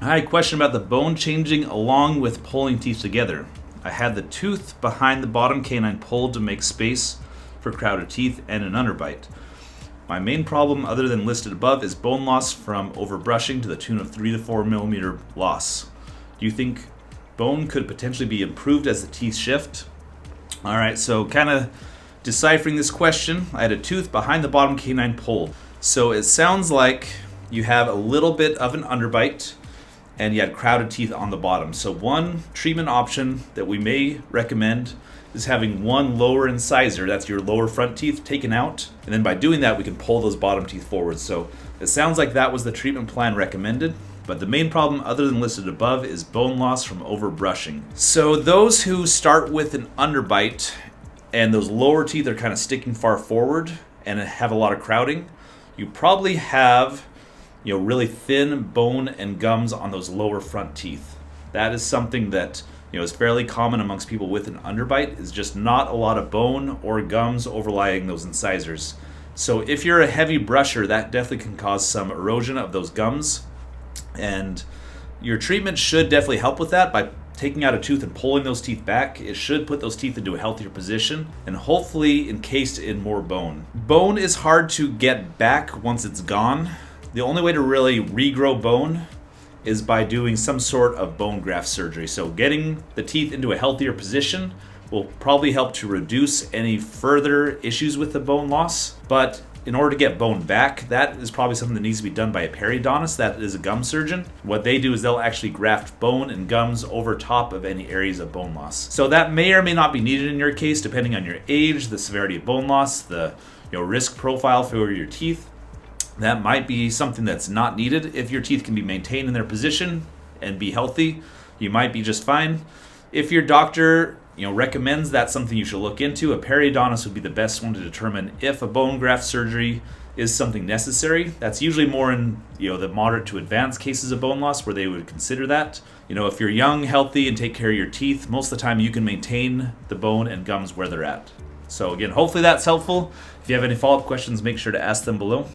Hi, question about the bone changing along with pulling teeth together. I had the tooth behind the bottom canine pulled to make space for crowded teeth and an underbite. My main problem, other than listed above, is bone loss from overbrushing to the tune of 3 to 4 millimeter loss. Do you think bone could potentially be improved as the teeth shift? Alright, so kind of deciphering this question, I had a tooth behind the bottom canine pulled. So it sounds like you have a little bit of an underbite and you had crowded teeth on the bottom. So one treatment option that we may recommend is having one lower incisor, that's your lower front teeth, taken out. And then by doing that, we can pull those bottom teeth forward. So it sounds like that was the treatment plan recommended. But the main problem, other than listed above, is bone loss from overbrushing. So those who start with an underbite and those lower teeth are kind of sticking far forward and have a lot of crowding, you probably have really thin bone and gums on those lower front teeth. That is something that is fairly common amongst people with an underbite, is just not a lot of bone or gums overlying those incisors. So if you're a heavy brusher, that definitely can cause some erosion of those gums, and your treatment should definitely help with that by taking out a tooth and pulling those teeth back. It should put those teeth into a healthier position and hopefully encased in more bone. Bone is hard to get back once it's gone. The only way to really regrow bone is by doing some sort of bone graft surgery. So getting the teeth into a healthier position will probably help to reduce any further issues with the bone loss. But in order to get bone back, that is probably something that needs to be done by a periodontist. That is a gum surgeon. What they do is they'll actually graft bone and gums over top of any areas of bone loss. So that may or may not be needed in your case, depending on your age, the severity of bone loss, the risk profile for your teeth. That might be something that's not needed. If your teeth can be maintained in their position and be healthy, you might be just fine. If your doctor recommends that's something you should look into, a periodontist would be the best one to determine if a bone graft surgery is something necessary. That's usually more in the moderate to advanced cases of bone loss where they would consider that. If you're young, healthy, and take care of your teeth, most of the time you can maintain the bone and gums where they're at. So again, hopefully that's helpful. If you have any follow-up questions, make sure to ask them below.